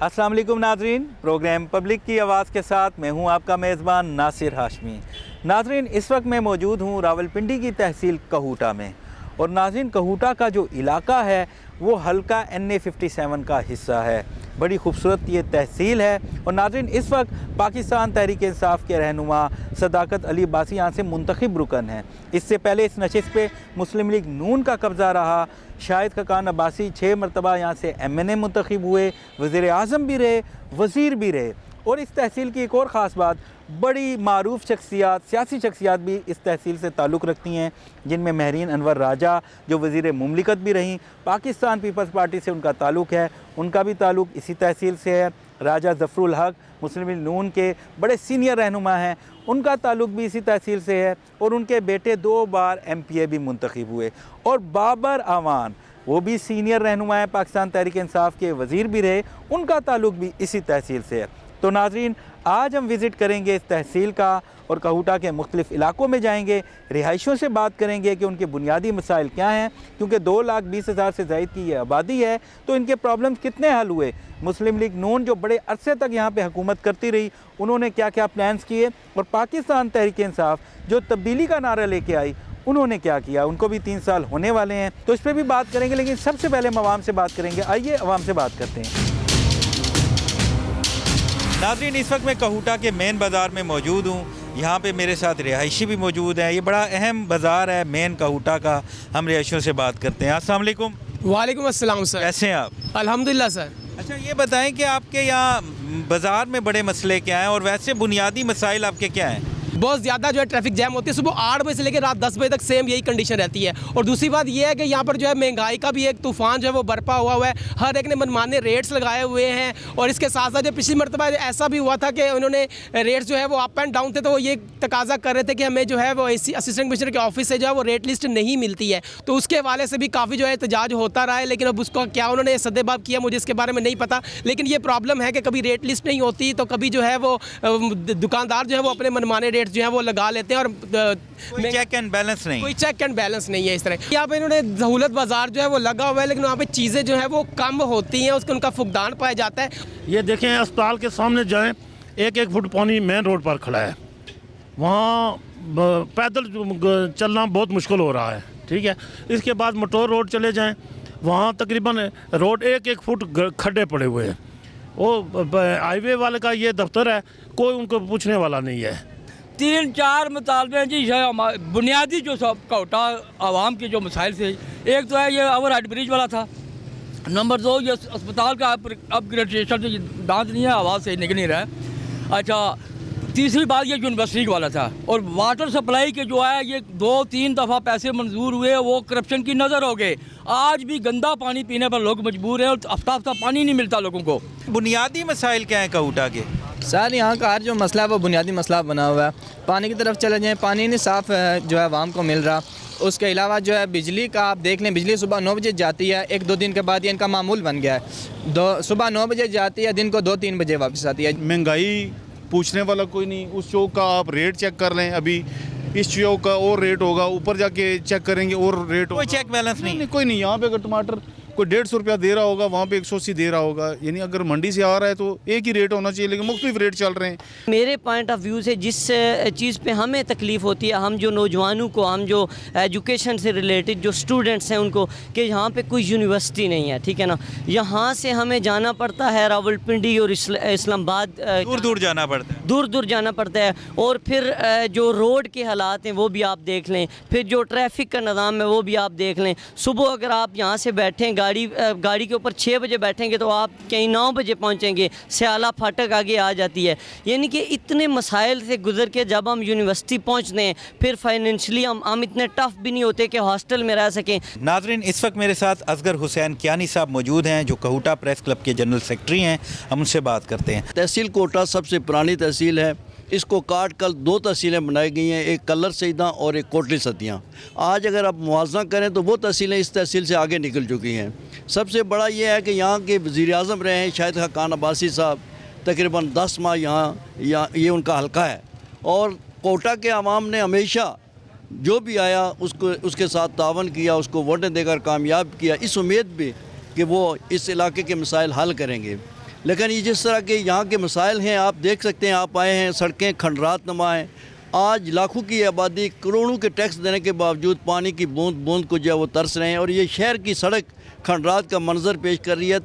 अस्सलाम वालेकुम नाजरीन, प्रोग्राम पब्लिक की आवाज़ के साथ मैं हूं आपका मेज़बान नासिर हाशमी। नाजरीन, इस वक्त मैं मौजूद हूं रावलपिंडी की तहसील कहूटा में। और नाजरीन, कहूटा का जो इलाका है वो हल्का NA 57 का हिस्सा है। बड़ी खूबसूरत ये तहसील है। और नाजरीन, इस वक्त पाकिस्तान तहरीक इंसाफ के रहनुमा सदाकत अली अब्बासी यहाँ से मुंतखब रुकन हैं। इससे पहले इस नशिस्त पे मुस्लिम लीग नून का कब्ज़ा रहा। शाहिद खकान अब्बासी 6 मरतबा यहाँ से MNA मुंतखब हुए, वज़ीर आज़म भी रहे, वज़ीर भी रहे। और इस तहसील की एक और ख़ास बात, बड़ी मारूफ शख्सियात, सियासी शख्सियात भी इस तहसील से ताल्लुक़ रखती हैं, जिनमें महरीन अनवर राजा जो वज़ीर मुमलिकत भी रहीं, पाकिस्तान पीपल्स पार्टी से उनका ताल्लुक़ है, उनका भी ताल्लुक़ इसी तहसील से है। राजा ज़फ़रुल हक मुस्लिम लीग नून के बड़े सीनियर रहनुमा हैं, उनका ताल्लुक़ भी इसी तहसील से है। और उनके बेटे 2 बार MPA भी मुंतखब हुए। और बाबर आवान, वो भी सीनियर रहनुमा है, पाकिस्तान तहरीक इंसाफ के वज़ीर भी रहे, उनका ताल्लुक़ भी इसी तहसील से है। तो नाज़रीन, आज हम विज़िट करेंगे इस तहसील का और कहूटा के मुख्तलिफ़ इलाकों में जाएंगे, रिहाइशों से बात करेंगे कि उनके बुनियादी मसाइल क्या हैं, क्योंकि 2,20,000 से ज़ायद की ये आबादी है, तो इनके प्रॉब्लम्स कितने हल हुए। मुस्लिम लीग नून जो बड़े अरसे तक यहाँ पे हुकूमत करती रही, उन्होंने क्या क्या प्लान्स किए, और पाकिस्तान तहरीक इंसाफ जो तब्दीली का नारा लेके आई, उन्होंने क्या किया। उनको भी 3 साल होने वाले हैं, तो इस पर भी बात करेंगे। लेकिन सबसे पहले हम आवाम से बात करेंगे। आइए आवाम से बात करते हैं। नाज़रीन, इस वक्त मैं कहूटा के मेन बाज़ार में मौजूद हूँ। यहाँ पे मेरे साथ रिहायशी भी मौजूद हैं। ये बड़ा अहम बाज़ार है मेन कहूटा का। हम रिहायशियों से बात करते हैं। अस्सलाम वालेकुम। वालेकुम अस्सलाम सर। कैसे हैं आप? अल्हम्दुलिल्लाह सर। अच्छा, ये बताएं कि आपके यहाँ बाज़ार में बड़े मसले क्या हैं, और वैसे बुनियादी मसाइल आपके क्या हैं? बहुत ज़्यादा जो है ट्रैफिक जैम होती है। सुबह 8 बजे से लेकर रात 10 बजे तक सेम यही कंडीशन रहती है। और दूसरी बात यह है कि यहाँ पर जो है महंगाई का भी एक तूफ़ान जो है वो बरपा हुआ है। हर एक ने मनमाने रेट्स लगाए हुए हैं। और इसके साथ साथ जो पिछली मरतबा ऐसा भी हुआ था कि उन्होंने रेट्स जो है वो अप एंड डाउन थे, तो वो ये तकाजा कर रहे थे कि हमें जो है वो असिस्टेंट कमिश्नर के ऑफिस से जो है वो रेट लिस्ट नहीं मिलती है। तो उसके हवाले से भी काफ़ी जो है एहतजाज होता रहा है। लेकिन अब उसको क्या उन्होंने सद्देबाब किया, मुझे इसके बारे में नहीं पता। लेकिन ये प्रॉब्लम है कि कभी रेट लिस्ट नहीं होती, तो कभी जो है वो दुकानदार जो है वो अपने मनमाने रेट जो है वो लगा लेते हैं। और कोई चेक एंड बैलेंस नहीं, कोई चेक एंड बैलेंस नहीं है इस तरह। यहाँ पे इन्होंने सहूलत बाजार जो है वो लगा हुआ है, लेकिन वहाँ पे चीज़ें जो है वो कम होती हैं, उसका उनका फुकदान पाया जाता है। ये देखें, अस्पताल के सामने जाएं, 1-1 फुट पानी मेन रोड पर खड़ा है। वहाँ पैदल चलना बहुत मुश्किल हो रहा है। ठीक है, इसके बाद मोटर रोड चले जाएं, वहाँ तकरीबन रोड 1-1 फुट खड्डे पड़े हुए हैं। वो हाईवे वाले का ये दफ्तर है, कोई उनको पूछने वाला नहीं है। 3-4 मुतालबे हैं जी। बुनियादी जो सब कहूटा आवाम के जो मसाइल से, एक तो है ये ओवर हेड ब्रिज वाला था। नंबर 2, ये अस्पताल का अपग्रेडेशन से दांत नहीं है, आवाज़ से निकल नहीं रहा है। अच्छा, तीसरी बात ये यूनिवर्सिटी वाला था। और वाटर सप्लाई के जो है ये 2-3 दफ़ा पैसे मंजूर हुए, वो करप्शन की नज़र हो गए। आज भी गंदा पानी पीने पर लोग मजबूर हैं, और हफ्ता पानी नहीं मिलता लोगों को। बुनियादी मसाइल क्या हैं कहूटा के? सर, यहाँ का हर जो मसला है वो बुनियादी मसला बना हुआ है। पानी की तरफ चले जाएँ, पानी नहीं साफ़ जो है आवाम को मिल रहा। उसके अलावा जो है बिजली का आप देख लें, बिजली सुबह 9 बजे जाती है, 1-2 दिन के बाद ये इनका मामूल बन गया है। सुबह 9 बजे जाती है, दिन को 2-3 बजे वापस आती है। महंगाई पूछने वाला कोई नहीं। उस चौक का आप रेट चेक कर लें, अभी इस चौक का और रेट होगा, ऊपर जाके चेक करेंगे और रेट। कोई चेक बैलेंस नहीं, कोई नहीं। यहाँ पे अगर टमाटर कोई 150 रुपया दे रहा होगा, वहाँ पे 180 दे रहा होगा। यानी अगर मंडी से आ रहा है तो एक ही रेट होना चाहिए, लेकिन मुख्तलिफ रेट चल रहे हैं। मेरे पॉइंट ऑफ व्यू से जिस चीज़ पे हमें तकलीफ़ होती है, हम जो नौजवानों को, हम जो एजुकेशन से रिलेटेड जो स्टूडेंट्स हैं उनको, कि यहाँ पे कोई यूनिवर्सिटी नहीं है, ठीक है ना। यहाँ से हमें जाना पड़ता है रावलपिंडी और इस्लामाबाद, दूर दूर जाना पड़ता है, दूर दूर जाना पड़ता है। और फिर जो रोड के हालात हैं वो भी आप देख लें, फिर जो ट्रैफिक का निज़ाम है वो भी आप देख लें। सुबह अगर आप यहाँ से बैठें, गाड़ी के ऊपर 6 बजे बैठेंगे तो आप कहीं 9 बजे पहुँचेंगे। स्याला फाटक आगे आ जाती है। यानी कि इतने मसाइल से गुजर के जब हम यूनिवर्सिटी पहुँचते हैं, फिर फाइनेंशली हम इतने टफ भी नहीं होते कि हॉस्टल में रह सकें। नाजरीन, इस वक्त मेरे साथ असगर हुसैन कियानी साहब मौजूद हैं, जो कहूटा प्रेस क्लब के जनरल सेक्रेटरी हैं। हम उनसे बात करते हैं। तहसील कोटा सबसे पुरानी तहसील है। इसको काट कर 2 तहसीलें बनाई गई हैं, एक कल्लर सईदा और एक कोटली सतियाँ। आज अगर आप मुआवजा करें तो वो तहसीलें इस तहसील से आगे निकल चुकी हैं। सबसे बड़ा ये है कि यहाँ के वज़ीर आज़म रहे हैं शाहिद खकान अब्बासी साहब, तकरीबन 10 माह यहाँ ये उनका हल्का है। और कोटा के अवाम ने हमेशा जो भी आया उसके साथ तावन किया, उसको वोटें देकर कामयाब किया, इस उम्मीद भी कि वो इस इलाके के मसाइल हल करेंगे। लेकिन ये जिस तरह के यहाँ के मसाइल हैं, आप देख सकते हैं, आप आए हैं, सड़कें खंडरात नुमा हैं। आज लाखों की आबादी करोड़ों के टैक्स देने के बावजूद पानी की बूंद बूंद को जो है वो तरस रहे हैं, और ये शहर की सड़क खंडरात का मंजर पेश कर रही है।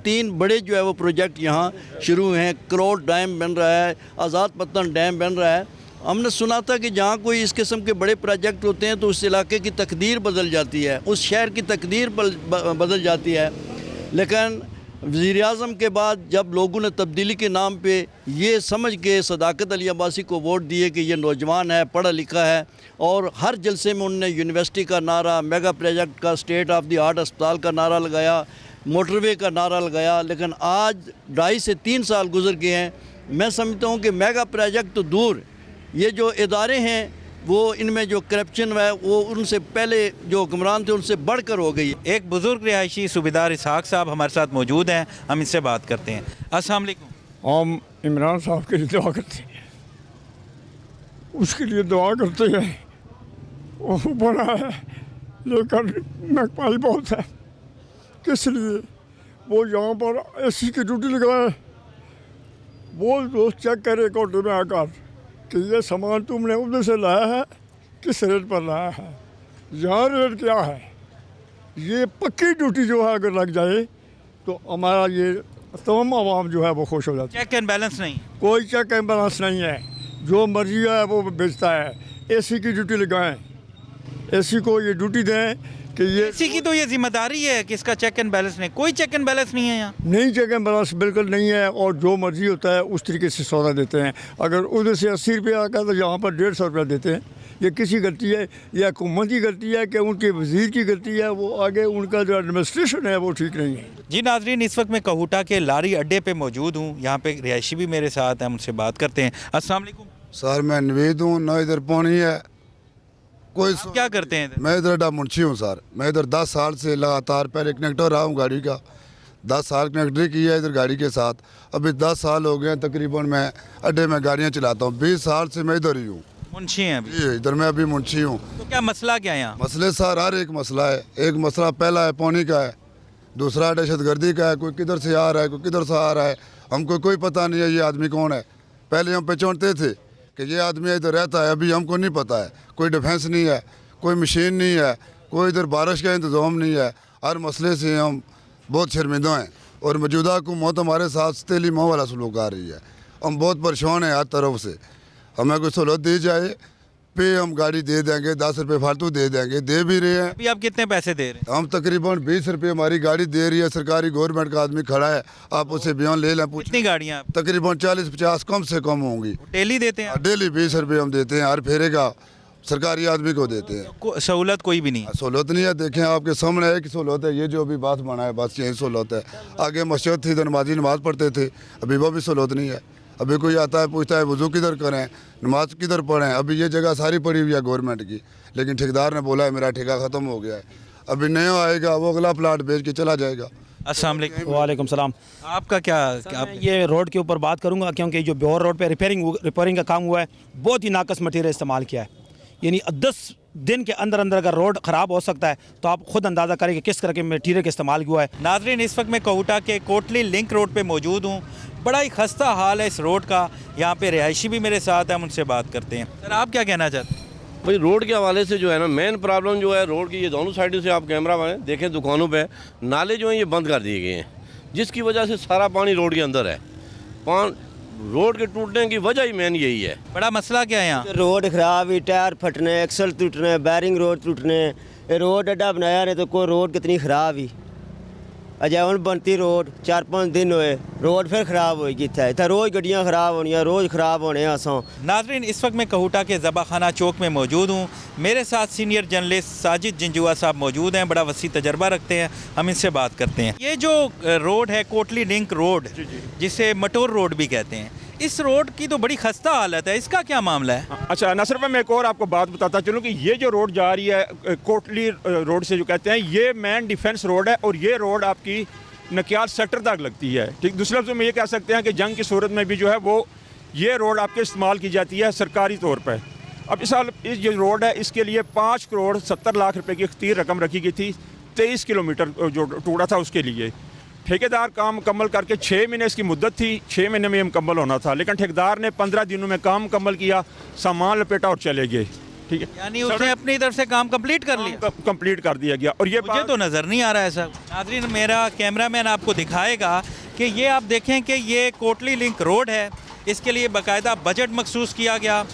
तीन बड़े जो है वो प्रोजेक्ट यहाँ शुरू हुए हैं। करोड़ डैम बन रहा है, आज़ाद पत्तन डैम बन रहा है। हमने सुना था कि जहाँ कोई इस किस्म के बड़े प्रोजेक्ट होते हैं तो उस इलाके की तकदीर बदल जाती है, उस शहर की तकदीर बदल जाती है। लेकिन वज़ीर-ए-आज़म के बाद जब लोगों ने तब्दीली के नाम पे ये समझ के सदाकत अली अब्बासी को वोट दिए कि ये नौजवान है, पढ़ा लिखा है, और हर जलसे में उन्होंने यूनिवर्सिटी का नारा, मेगा प्रोजेक्ट का, स्टेट ऑफ द आर्ट अस्पताल का नारा लगाया, मोटरवे का नारा लगाया। लेकिन आज 2.5 से 3 साल गुजर गए हैं। मैं समझता हूँ कि मेगा प्रोजेक्ट तो दूर, ये जो इदारे हैं वो इनमें जो करप्शन है वो उनसे पहले जो हुक्मरान थे उनसे बढ़कर हो गई। एक बुज़ुर्ग रिहायशी सूबेदार इसहाक साहब हमारे साथ मौजूद हैं, हम इनसे बात करते हैं। अस्सलाम वालेकुम। हम इमरान साहब के लिए दुआ करते हैं, उसके लिए दुआ करते हैं। वो बड़ा है लेकिन महंगाई बहुत है, किस लिए वो यहाँ पर एसी की ड्यूटी लगाए, वो दोस्त चेक करे कोर्ट में आकर कि ये सामान तुमने उधर से लाया है, किस रेट पर लाया है, यहाँ रेट क्या है। ये पक्की ड्यूटी जो है अगर लग जाए तो हमारा ये तमाम आवाम जो है वो खुश हो जाती है। चेक एंड बैलेंस नहीं, कोई चेक एंड बैलेंस नहीं है, जो मर्जी है वो बेचता है। एसी की ड्यूटी लगाएं, एसी को ये ड्यूटी दें कि ये इसी की तो ये जिम्मेदारी है कि इसका चेक एंड बैलेंस नहीं। कोई चेक एंड बैलेंस नहीं है यहाँ। नहीं, चेक एंड बैलेंस बिल्कुल नहीं है, और जो मर्जी होता है उस तरीके से सौदा देते हैं। अगर उधर से 80 रुपये आकर तो यहाँ पर 150 रुपया देते हैं। ये किसी गलती है या हुकूमत की गलती है कि उनके वज़ीर की गलती है, वो आगे उनका जो एडमिनिस्ट्रेशन है वो ठीक नहीं है। जी नाजरीन, इस वक्त मैं कहूटा के लारी अड्डे पे मौजूद हूँ। यहाँ पे रिहायशी भी मेरे साथ हैं, उनसे बात करते हैं। अस्सलाम वालेकुम सर, मैं नवीद हूँ, ना इधर पानी है कोई। आप क्या करते हैं इधर? मैं इधर अड्डा मुंशी हूँ सर। मैं इधर 10 साल से लगातार पहले कनेक्टर रहा हूँ गाड़ी का, 10 साल कनेक्टरी किया इधर गाड़ी के साथ। अभी 10 साल हो गए तकरीबन मैं अड्डे में गाड़ियाँ चलाता हूँ। 20 साल से मैं इधर ही हूँ। मुंशी हैं अभी? जी, इधर मैं अभी मुंशी हूँ। तो क्या मसला क्या है यहाँ? मसले सर हर एक मसला है। एक मसला पहला है पानी का है, दूसरा दहशतगर्दी का है, कोई किधर से आ रहा है, कोई किधर से आ रहा है, हमको कोई पता नहीं है ये आदमी कौन है। पहले हम पहचानते थे कि ये आदमी इधर रहता है, अभी हमको नहीं पता है। कोई डिफेंस नहीं है, कोई मशीन नहीं है, कोई इधर बारिश का इंतज़ाम नहीं है। हर मसले से हम बहुत शर्मिंदा हैं, और मौजूदा हुकूमत हमारे साथ सतीली मुँह वाला सलूक आ रही है। हम बहुत परेशान हैं हर तरफ से। हमें कोई सहूलत दी जाए पे हम गाड़ी दे देंगे, 10 रुपये फालतू दे देंगे, दे भी रहे हैं। अभी आप कितने पैसे दे रहे हैं? हम तकरीबन 20 रुपये हमारी गाड़ी दे रही है। सरकारी गवर्नमेंट का आदमी खड़ा है, आप उससे बयान ले लें। कितनी गाड़ियाँ आप? तकरीबन 40-50 कम से कम होंगी। डेली देते हैं? डेली 20 रुपये हम देते हैं, हर फेरे का सरकारी आदमी को देते हैं। सहूलत कोई भी नहीं? सहूलत नहीं है, देखें आपके सामने है कि सहूलत है। ये जो अभी बात बना है, बस यही सहूलत है। आगे मस्जिद थी तो नमाजी नमाज़ पढ़ते थे, अभी वो भी सहूलत नहीं है। अभी कोई आता है पूछता है वज़ू किधर करें, नमाज किधर पढ़ें। अभी ये जगह सारी पड़ी हुई है गवर्नमेंट की, लेकिन ठेकेदार ने बोला है मेरा ठेका ख़त्म हो गया है। अभी नया आएगा वो अगला प्लाट बेच के चला जाएगा। अस्सलाम वालेकुम। वालेकुम सलाम। आपका क्या मैं ये रोड के ऊपर बात करूंगा, क्योंकि जो ब्योर रोड पे रिपेयरिंग का काम हुआ है, बहुत ही नाकस मटीरियल इस्तेमाल किया है। यानी 10 दिन के अंदर अंदर अगर रोड ख़राब हो सकता है तो आप खुद अंदाज़ा करें कि किस तरह के मटीरियल का इस्तेमाल हुआ है। नाजरीन, इस वक्त मैं कहूटा के कोटली लिंक रोड पे मौजूद हूँ। बड़ा ही खस्ता हाल है इस रोड का। यहाँ पे रिहायशी भी मेरे साथ हैं, हम उनसे बात करते हैं। सर, आप क्या कहना चाहते हैं? भाई रोड के हवाले से जो है ना, मेन प्रॉब्लम जो है रोड की, ये दोनों साइडों से आप कैमरा में देखें, दुकानों पे नाले जो हैं ये बंद कर दिए गए हैं, जिसकी वजह से सारा पानी रोड के अंदर है। रोड के टूटने की वजह ही मेन यही है। बड़ा मसला क्या है यहाँ? रोड खराब, टायर फटने, एक्सल टूटने, बैरिंग रोड टूटने। रोड अड्डा बनाया नहीं तो कोई रोड कितनी खराब ही अजय हूँ बनती रोड 4-5 दिन हुए, रोड फिर खराब होगी। इतना रोज़ गड्डियाँ खराब होनी, रोज़ खराब होने असां। नाजरीन, इस वक्त मैं कहूटा के ज़बाखाना चौक में मौजूद हूँ। मेरे साथ सीनियर जर्नलिस्ट साजिद जिंजुआ साहब मौजूद हैं, बड़ा वसी तजर्बा रखते हैं, हम इनसे बात करते हैं। ये जो रोड है कोटली लिंक रोड, जिसे मटोर रोड भी कहते हैं, इस रोड की तो बड़ी खस्ता हालत है, इसका क्या मामला है? अच्छा नासिर भाई, मैं एक और आपको बात बताता चलूँ कि ये जो रोड जा रही है कोटली रोड से जो कहते हैं, ये मेन डिफेंस रोड है, और ये रोड आपकी नकियाल सेक्टर तक लगती है। ठीक, दूसरे लफ्ज़ों में ये कह सकते हैं कि जंग की सूरत में भी जो है वो ये रोड आपके इस्तेमाल की जाती है सरकारी तौर पर। अब इस साल इस जो रोड है इसके लिए 5 करोड़ 70 लाख रुपए की अख्तीर रकम रखी गई थी, 23 किलोमीटर जो टुकड़ा था उसके लिए। ठेकेदार काम मुकम्मल करके 6 महीने इसकी मुद्दत थी, 6 महीने में ये मुकम्मल होना था, लेकिन ठेकेदार ने 15 दिनों में काम मुकम्मल किया, सामान लपेटा और चले गए। ठीक है, यानी उसने अपनी तरफ से काम कंप्लीट कर लिया, कंप्लीट कर दिया गया। और ये मुझे तो नज़र नहीं आ रहा है सर। नाज़रीन, मेरा कैमरामैन आपको दिखाएगा कि ये आप देखें कि ये कोटली लिंक रोड है, इसके लिए बाकायदा बजट मखसूस किया गया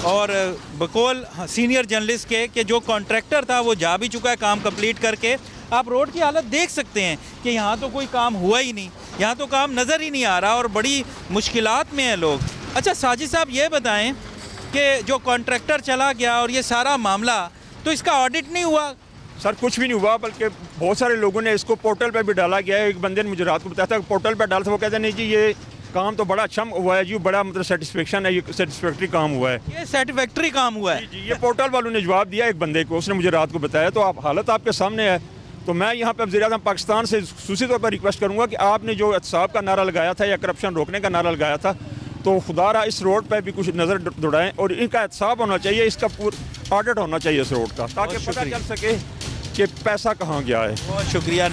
और बकौल सीनियर जर्नलिस्ट के कि जो कॉन्ट्रैक्टर था वो जा भी चुका है काम कंप्लीट करके। आप रोड की हालत देख सकते हैं कि यहाँ तो कोई काम हुआ ही नहीं, यहाँ तो काम नज़र ही नहीं आ रहा और बड़ी मुश्किलात में हैं लोग। अच्छा साजिद साहब, ये बताएं कि जो कॉन्ट्रैक्टर चला गया और ये सारा मामला, तो इसका ऑडिट नहीं हुआ? सर कुछ भी नहीं हुआ, बल्कि बहुत सारे लोगों ने इसको पोर्टल पे भी डाला गया है। एक बंदे ने मुझे रात को बताया था पोर्टल पे डाला था, वो कहते हैं नहीं जी ये काम तो बड़ा अच्छा हुआ है जी, बड़ा मतलब सेटिस्फेक्शन है, ये सेटिस्फैक्ट्री काम हुआ है, ये सेटिस्फैक्ट्री काम हुआ है जी। ये पोर्टल वालों ने जवाब दिया एक बंदे को, उसने मुझे रात को बताया। तो आप हालत आपके सामने है। तो मैं यहाँ पे वज़ीर-ए-आज़म पाकिस्तान से खुसूसी तौर पर रिक्वेस्ट करूँगा कि आपने जो एहतसाब का नारा लगाया था या करप्शन रोकने का नारा लगाया था, तो खुदारा इस रोड पे भी कुछ नज़र दौड़ाएं और इनका एहतसाब होना चाहिए, इसका पूरा ऑडिट होना चाहिए इस रोड का, ताकि पता चल सके कि पैसा कहाँ गया है। बहुत शुक्रिया।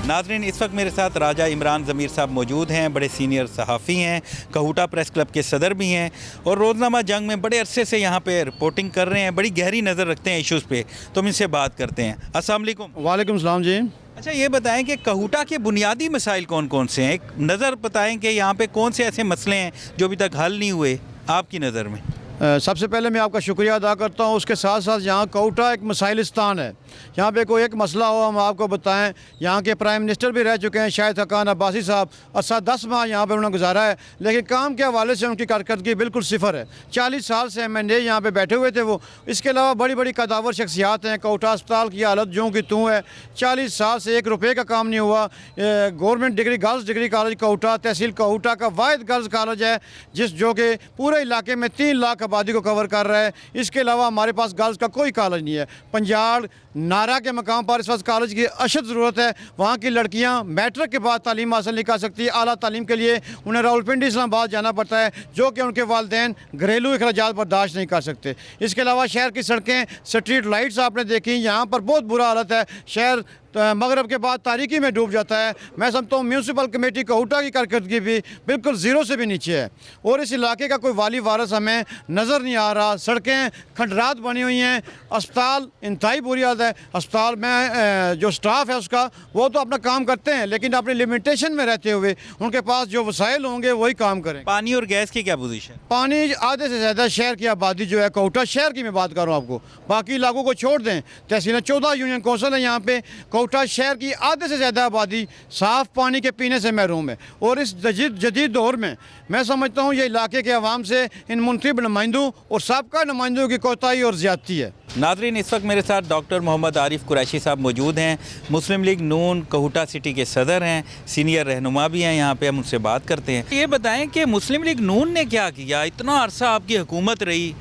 नाज़रीन, इस वक्त मेरे साथ राजा इमरान ज़मीर साहब मौजूद हैं, बड़े सीनियर सहाफ़ी हैं, कहूटा प्रेस क्लब के सदर भी हैं और रोज़नामा जंग में बड़े अरसे से यहाँ पे रिपोर्टिंग कर रहे हैं, बड़ी गहरी नज़र रखते हैं इश्यूज़ पे। तो हम इनसे बात करते हैं। अस्सलाम वालेकुम। वालेकुम सलाम जी। अच्छा ये बताएं कि कहूटा के बुनियादी मसाइल कौन कौन से हैं? एक नज़र बताएं कि यहाँ पे कौन से ऐसे मसले हैं जो अभी तक हल नहीं हुए आपकी नज़र में? सबसे पहले मैं आपका शुक्रिया अदा करता हूँ। उसके साथ साथ यहाँ कहूटा एक मसाइलिस्तान है, यहाँ पे कोई एक मसला हो हम आपको बताएं। यहाँ के प्राइम मिनिस्टर भी रह चुके हैं शाहिद हकान अब्बासी साहब, और 10 माह यहाँ पे उन्होंने गुजारा है, लेकिन काम के हवाले से उनकी कारकर्दगी बिल्कुल सिफर है। 40 साल से MNA यहाँ पे बैठे हुए थे वो। इसके अलावा बड़ी बड़ी कदावर शख्सियात हैं। कहूटा अस्पताल की हालत जो कि तू है, 40 साल से 1 रुपये का काम नहीं हुआ। Government degree girls degree college Kahuta, तहसील कहूटा का वाहिद गर्ल्स कॉलेज है जो कि पूरे इलाके में 3 लाख आबादी को कवर कर रहा है। इसके अलावा हमारे पास गर्ल्स का कोई कॉलेज नहीं है। पंजाब नारा के मकाम पर इस वक्त कॉलेज की अशद ज़रूरत है। वहाँ की लड़कियाँ मैट्रिक के बाद तालीम हासिल नहीं कर सकती। आला तालीम के लिए उन्हें रावलपिंडी इस्लामाबाद जाना पड़ता है, जो कि उनके वालिदैन घरेलू अखराजात बर्दाश्त नहीं कर सकते। इसके अलावा शहर की सड़कें, स्ट्रीट लाइट्स आपने देखी, यहाँ पर बहुत बुरा हालत है। शहर मगरब के बाद तारीकी में डूब जाता है। मैं समझता हूँ म्यूनसिपल कमेटी कहूटा की कारकर्दगी भी बिल्कुल ज़ीरो से भी नीचे है और इस इलाके का कोई वाली वारस हमें नज़र नहीं आ रहा। सड़कें खंडरात बनी हुई हैं, अस्पताल इंतहाई बुरी हालत है। अस्पताल में जो स्टाफ है उसका, वो तो अपना काम करते हैं, लेकिन अपनी लिमिटेशन में रहते हुए उनके पास जो वसाइल होंगे वही काम करें। पानी और गैस की क्या पोजीशन? पानी आधे से ज़्यादा शहर की आबादी जो है, कहूटा शहर की मैं बात कर रहा हूँ आपको, बाकी इलाकों को छोड़ दें। तहसील 14 यूनियन कौंसिल है यहाँ पे। कहूटा शहर की आधे से ज़्यादा आबादी साफ़ पानी के पीने से महरूम है और इस जदीद दौर में मैं समझता हूँ ये इलाके के अवाम से इन मुंतखब नुमाइंदों और साबका नुमाइंदों की कोताही और ज़्यादती है। नाज़रीन, इस वक्त मेरे साथ डॉक्टर मोहम्मद आरिफ कुरैशी साहब मौजूद हैं, मुस्लिम लीग नून कहूटा सिटी के सदर हैं, सीनियर रहनुमा भी हैं यहाँ पे। हम उनसे बात करते हैं। ये बताएं कि मुस्लिम लीग नून ने क्या किया? इतना अरसा आपकी हुकूमत रही,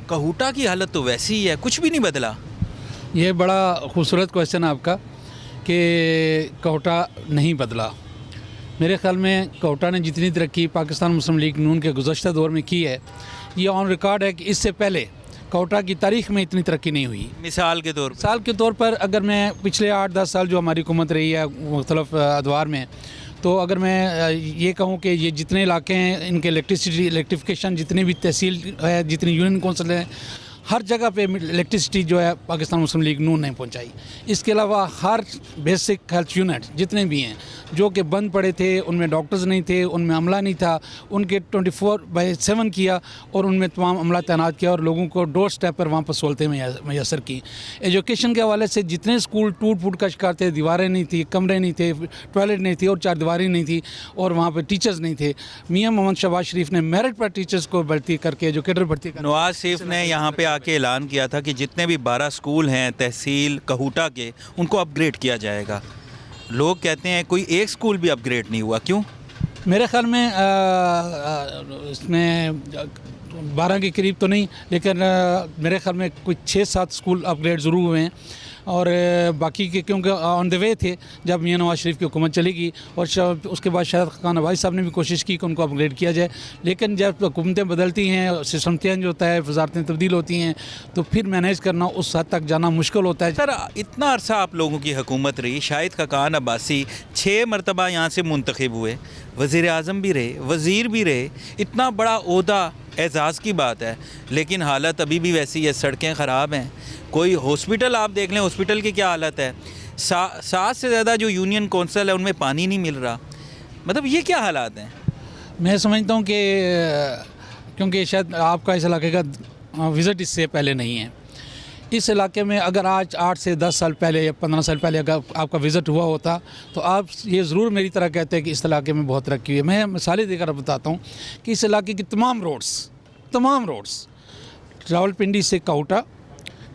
कहूटा की हालत तो वैसी ही है, कुछ भी नहीं बदला। ये बड़ा खूबसूरत क्वेश्चन है आपका कि कहूटा नहीं बदला। मेरे ख्याल में कहूटा ने जितनी तरक्की पाकिस्तान मुस्लिम लीग नून के गुज़श्ता दौर में की है, ये ऑन रिकॉर्ड है कि इससे पहले कहूटा की तारीख़ में इतनी तरक्की नहीं हुई। मिसाल के तौर पर अगर मैं पिछले 8-10 साल जो हमारी हुकूमत रही है मुख्तलिफ़ अदवार में, तो अगर मैं ये कहूँ कि ये जितने इलाके हैं इनके इलेक्ट्रिफिकेशन, जितनी भी तहसील है, जितनी यूनियन कौंसिल है, हर जगह पे इलेक्ट्रिसिटी जो है पाकिस्तान मुस्लिम लीग नून ने पहुंचाई। इसके अलावा हर बेसिक हेल्थ यूनिट जितने भी हैं जो कि बंद पड़े थे, उनमें डॉक्टर्स नहीं थे, उनमें अमला नहीं था, उनके 24/7 किया और उनमें तमाम अमला तैनात किया और लोगों को डोर स्टेप पर वहाँ पर सहूलतें मैसर की। एजुकेशन के हवाले से जितने स्कूल टूट फूट का शिकार थे, दीवारें नहीं थी, कमरे नहीं थे, टॉयलेट नहीं थी और 4 दीवारें नहीं थी और वहाँ पर टीचर्स नहीं थे। मियाँ मोहम्मद शहबाज शरीफ ने मेरिट पर टीचर्स को भर्ती करके एजुकेटर भर्ती कर, नवाज शरीफ ने यहाँ पे आके ऐलान किया था कि जितने भी 12 स्कूल हैं तहसील कहूटा के, उनको अपग्रेड किया जाएगा। लोग कहते हैं कोई एक स्कूल भी अपग्रेड नहीं हुआ, क्यों? मेरे ख्याल में इसमें 12 के करीब तो नहीं, लेकिन मेरे ख्याल में कुछ 6-7 स्कूल अपग्रेड ज़रूर हुए हैं। और बाकी के क्योंकि ऑन द वे थे जब मियां नवाज शरीफ की हुकूमत चलेगी, और उसके बाद शायद खान अब्बासी साहब ने भी कोशिश की कि उनको अपग्रेड किया जाए, लेकिन जब हुकूमतें बदलती हैं, सिस्टम चेंज होता है, वजारतें तब्दील होती हैं, तो फिर मैनेज करना उस हद तक जाना मुश्किल होता है। सर, इतना अरसा आप लोगों की हुकूमत रही, शाहिद खान अब्बासी 6 मरतबा यहाँ से मुंतखब हुए, वज़ीर आज़म भी रहे, वज़ीर भी रहे, इतना बड़ा ओहदा एजाज़ की बात है, लेकिन हालत अभी भी वैसी है, सड़कें ख़राब हैं। कोई हॉस्पिटल आप देख लें, हॉस्पिटल की क्या हालत है, 7 से ज़्यादा जो यूनियन कौंसिल है उनमें पानी नहीं मिल रहा। मतलब ये क्या हालात हैं? मैं समझता हूँ कि क्योंकि शायद आपका इस इलाके का विज़िट इससे पहले नहीं है, इस इलाके में अगर आज 8 से 10 साल पहले या 15 साल पहले अगर आपका विज़िट हुआ होता तो आप ये ज़रूर मेरी तरह कहते हैं कि इस इलाके में बहुत तरक्की हुई है। मैं मिसालें देकर बताता हूँ कि इस इलाके की तमाम रोड्स रावलपिंडी से काउटा,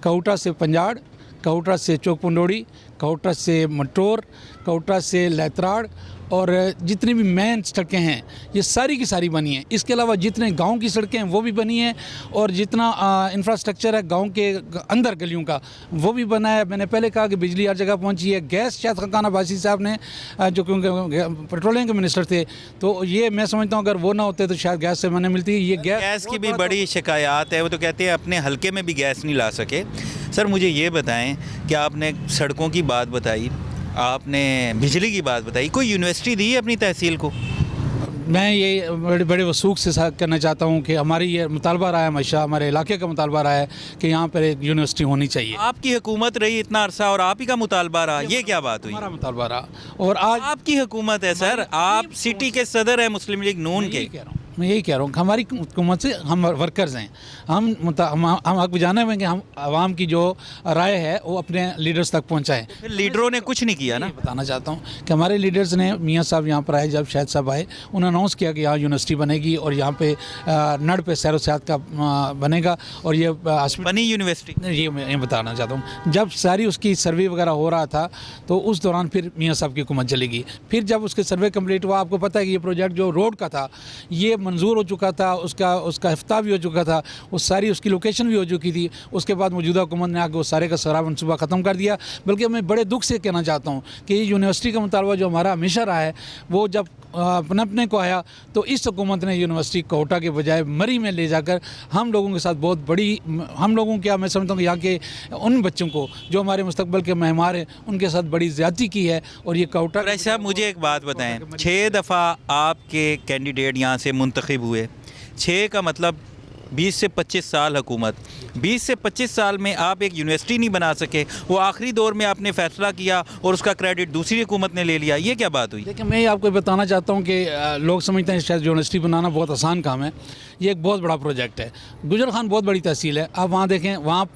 काउटा से पंजाड़, काउटा से चौक पंडोड़ी, काउटा से मटोर, काउटा से लैतराड़, और जितनी भी मेन सड़कें हैं ये सारी की सारी बनी हैं। इसके अलावा जितने गांव की सड़कें हैं वो भी बनी हैं, और जितना इंफ्रास्ट्रक्चर है गांव के अंदर गलियों का वो भी बना है। मैंने पहले कहा कि बिजली हर जगह पहुंची है। गैस शायद खान अब्बासी साहब ने जो क्योंकि पेट्रोलियम के मिनिस्टर थे, तो ये मैं समझता हूँ अगर वो ना होते तो शायद गैस से मने मिलती। ये गैस की भी बड़ी शिकायत है, वो तो कहते हैं अपने हलके में भी गैस नहीं ला सके। सर, मुझे ये बताएं कि आपने सड़कों की बात बताई, आपने बिजली की बात बताई, कोई यूनिवर्सिटी दी है अपनी तहसील को? मैं ये बड़े वसूख से कहना चाहता हूँ कि हमारी ये मुतालबा रहा है, हमेशा हमारे इलाके का मुतालबा रहा है कि यहाँ पर एक यूनिवर्सिटी होनी चाहिए। आपकी हुकूमत रही इतना अरसा और आप ही का मुतालबा रहा, ये क्या बात हुई? हमारा मुतालबा रहा, और आज आपकी हुकूमत है सर, आप सिटी के सदर हैं मुस्लिम लीग नून के। मैं यही कह रहा हूँ कि हमारी हुकूमत से हम वर्कर्स हैं, हम हक बजाने में कि हम आवाम की जो राय है वो अपने लीडर्स तक पहुँचाएँ। लीडरों ने कुछ नहीं किया ना। बताना चाहता हूँ कि हमारे लीडर्स ने, मियाँ साहब यहाँ पर आए, जब शाहिद साहब आए, उन्होंने अनाउंस किया कि यहाँ यूनिवर्सिटी बनेगी और यहाँ पे नड़ पे सैर सेहत का बनेगा, और ये बनी यूनिवर्सिटी। ये मैं बताना चाहता हूँ, जब सारी उसकी सर्वे वगैरह हो रहा था तो उस दौरान फिर मियाँ साहब की हुकूमत चलेगी। फिर जब उसके सर्वे कम्प्लीट हुआ, आपको पता है कि ये प्रोजेक्ट जो रोड का था ये मंजूर हो चुका था, उसका इफ्ता भी हो चुका था, वो सारी उसकी लोकेशन भी हो चुकी थी। उसके बाद मौजूदा हुकूमत ने आकर वो सारे का सारा मनसूबा ख़त्म कर दिया। बल्कि मैं बड़े दुख से कहना चाहता हूँ कि ये यूनिवर्सिटी का मुतालबा जो हमारा हमेशा रहा है, वो जब अपने को आया तो इस हुकूमत ने यूनिवर्सिटी कोटा के बजाय मरी में ले जाकर हम लोगों के साथ बहुत बड़ी, हम लोगों क्या मैं समझता हूँ यहाँ के उन बच्चों को जो हमारे मुस्तकबिल के मेहमान हैं उनके साथ बड़ी ज़्यादती की है। और ये कोटा साहब, मुझे एक बात बताएं, 6 दफ़ा आपके कैंडिडेट यहाँ से मुंतखब हुए, 6 का मतलब 20 से 25 साल हुकूमत, 20 से 25 साल में आप एक यूनिवर्सिटी नहीं बना सके। वो आखिरी दौर में आपने फैसला किया और उसका क्रेडिट दूसरी हुकूमत ने ले लिया, ये क्या बात हुई? देखिए, मैं आपको बताना चाहता हूँ कि लोग समझते हैं शायद यूनिवर्सिटी बनाना बहुत आसान काम है। ये एक बहुत बड़ा प्रोजेक्ट है। गुजर खान बहुत बड़ी तहसील है, आप वहाँ देखें, वहाँ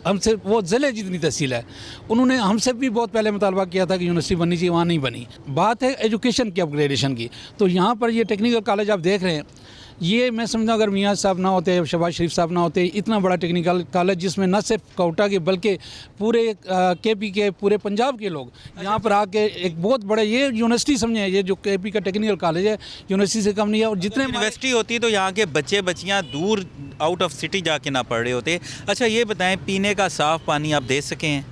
हमसे वो ज़िले जितनी तहसील है, उन्होंने हमसे भी बहुत पहले मुतालबा किया था कि यूनिवर्सिटी बननी चाहिए, वहाँ नहीं बनी। बात है एजुकेशन की, अपग्रेडेशन की। तो यहाँ पर ये टेक्निकल कॉलेज आप देख रहे हैं, ये मैं समझता अगर मियाँ साहब ना होते, शहबाज शरीफ साहब ना होते, इतना बड़ा टेक्निकल कॉलेज जिसमें न सिर्फ कोटा के बल्कि पूरे केपी के, पूरे पंजाब के लोग यहाँ पर आके एक बहुत बड़े, ये यूनिवर्सिटी समझे, ये जो केपी का टेक्निकल कॉलेज है यूनिवर्सिटी से कम नहीं है। और जितने यूनिवर्सिटी होती तो यहाँ के बच्चे बच्चियाँ दूर आउट ऑफ सिटी जाके ना पढ़ रहे होते। अच्छा, ये बताएं, पीने का साफ़ पानी आप दे सके हैं?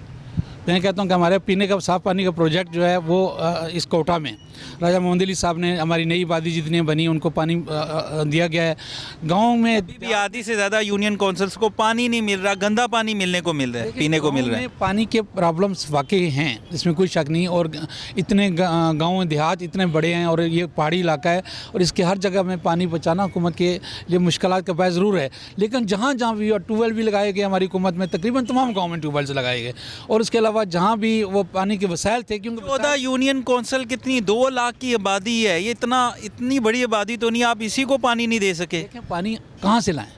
मैं कहता हूँ कि हमारे पीने का साफ़ पानी का प्रोजेक्ट जो है वो इस कोटा में राजा मोहम्मद अली साहब ने, हमारी नई आबादी जितनी बनी उनको पानी दिया गया है। गांव में भी आधी से ज़्यादा यूनियन काउंसिल्स को पानी नहीं मिल रहा, गंदा पानी मिलने को मिल रहा है, पीने को मिल रहा है। पानी के प्रॉब्लम्स वाकई हैं, इसमें कोई शक नहीं। और इतने गाँव देहात इतने बड़े हैं और ये पहाड़ी इलाका है, और इसके हर जगह में पानी बचाना हुकूमत के लिए मुश्किलात का बायस ज़रूर है। लेकिन जहाँ जहाँ भी ट्यूबवेल भी लगाए गए हमारी हुकूमत में, तकरीबन तमाम गाँव में ट्यूबवेल्स लगाए गए। और उसके अलावा जहाँ भी वो पानी के वसाइल थे, क्योंकि 14 यूनियन कौंसिल कितनी 2 लाख की आबादी है, ये इतनी बड़ी आबादी तो नहीं, आप इसी को पानी नहीं दे सके। पानी कहाँ से लाएं?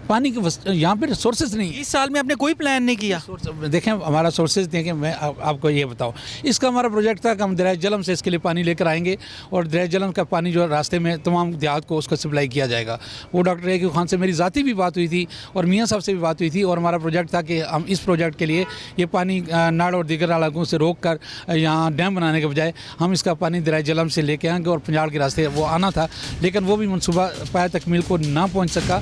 पानी की यहाँ पे सोर्सेज नहीं है। इस साल में आपने कोई प्लान नहीं किया? देखें हमारा सोर्सेज देखें, मैं आपको ये बताऊँ, इसका हमारा प्रोजेक्ट था कि हम दरिया जलम से इसके लिए पानी लेकर आएंगे और दरिया जलम का पानी जो रास्ते में तमाम देहात को उसको सप्लाई किया जाएगा। वो डॉक्टर अयूब खान से मेरी ज़ाती भी बात हुई थी और मियाँ साहब से भी बात हुई थी और हमारा प्रोजेक्ट था कि हम इस प्रोजेक्ट के लिए ये पानी नाड़ और दीगर इलाकों से रोक कर यहाँ डैम बनाने के बजाय हम इसका पानी दरिया जलम से लेके आएंगे और पंजाब के रास्ते वो आना था, लेकिन वो भी मनसूबा पाया तकमील को ना पहुँच सका।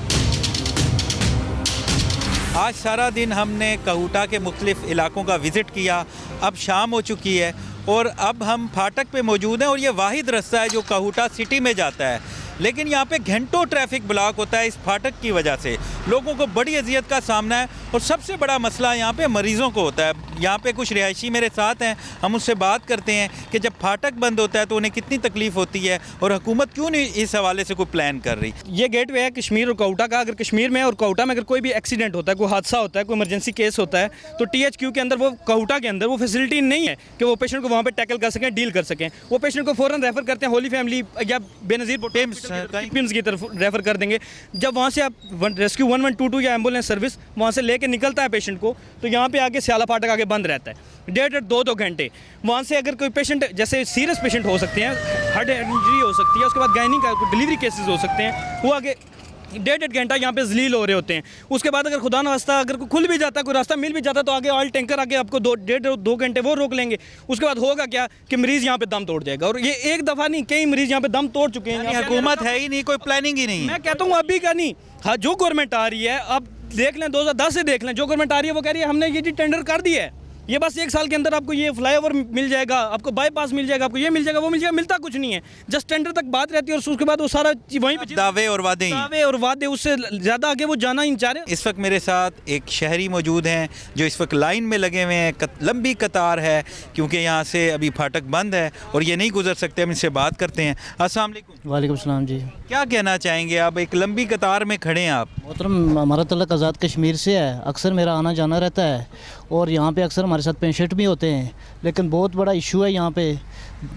आज सारा दिन हमने कहूटा के मुख्तलिफ इलाकों का विज़िट किया। अब शाम हो चुकी है और अब हम फाटक पे मौजूद हैं और ये वाहिद रास्ता है जो कहूटा सिटी में जाता है, लेकिन यहाँ पे घंटों ट्रैफिक ब्लॉक होता है इस फाटक की वजह से। लोगों को बड़ी अजियत का सामना है और सबसे बड़ा मसला यहाँ पे मरीज़ों को होता है। यहाँ पे कुछ रिहायशी मेरे साथ हैं, हम उससे बात करते हैं कि जब फाटक बंद होता है तो उन्हें कितनी तकलीफ़ होती है और हुकूमत क्यों नहीं इस हवाले से कोई प्लान कर रही। ये गेट वे है कश्मीर और कहूटा का। अगर कश्मीर में और कहूटा में अगर कोई भी एक्सीडेंट होता है, कोई हादसा होता है, कोई इमरजेंसी केस होता है, तो THQ के अंदर, वो कहूटा के अंदर वो फैसिलिटी नहीं है कि वो पेशेंट को वहाँ पे टैकल कर सकें, डील कर सकें। वो पेशेंट को फ़ौरन रेफ़र करते हैं होली फैमिली या बेनज़ीर पिम्स की तरफ रेफ़र कर देंगे। जब वहाँ से आप रेस्क्यू 1122 या एम्बुलेंस सर्विस वहाँ से लेके निकलता है पेशेंट को, तो यहाँ पे आके स्याला फाटक आगे बंद रहता है 1.5-2 घंटे। वहाँ से अगर कोई पेशेंट, जैसे सीरियस पेशेंट हो सकते हैं, हार्ट इंजरी हो सकती है, उसके बाद गायनी का डिलीवरी केसेस हो सकते हैं, वो आगे 1.5 घंटा यहाँ पे जलील हो रहे होते हैं। उसके बाद अगर खुदा न वास्ता अगर कोई खुल भी जाता है, कोई रास्ता मिल भी जाता है, तो आगे ऑयल टैंकर आगे आपको 1.5-2 घंटे वो रोक लेंगे। उसके बाद होगा क्या कि मरीज़ यहाँ पे दम तोड़ जाएगा। और ये एक दफ़ा नहीं, कई मरीज़ यहाँ पे दम तोड़ चुके हैं। हुकूमत है ही नहीं, कोई प्लानिंग ही नहीं है। मैं कहता हूँ अभी का नहीं, हाँ जो गवर्नमेंट आ रही है, अब देख लें 2010 से देख लें, जो गवर्नमेंट आ रही है वो कह रही है हमने ये टेंडर कर दिया है, ये बस 1 साल के अंदर आपको ये फ्लाईओवर मिल जाएगा, आपको बाईपास मिल जाएगा, आपको ये मिल जाएगा, वो मिल जाएगा। मिलता कुछ नहीं है, जस्ट टेंडर तक बात रहती है और उसके बाद वो सारा वहीं पे दावे और वादे, उससे ज़्यादा आगे वो जाना ही चाह रहे। इस वक्त मेरे साथ एक शहरी मौजूद हैं जो इस वक्त लाइन में लगे हुए हैं। लंबी कतार है क्योंकि यहाँ से अभी फाटक बंद है और ये नहीं गुजर सकते। हम इनसे बात करते हैं। अस्सलाम वालेकुम। वालेकुम सलाम जी। क्या कहना चाहेंगे आप? एक लंबी कतार में खड़े हैं आप। मोहतरम, हमारा तल्लक आज़ाद कश्मीर से है, अक्सर मेरा आना जाना रहता है और यहाँ पे अक्सर हमारे साथ पेशेंट भी होते हैं, लेकिन बहुत बड़ा इशू है यहाँ पे।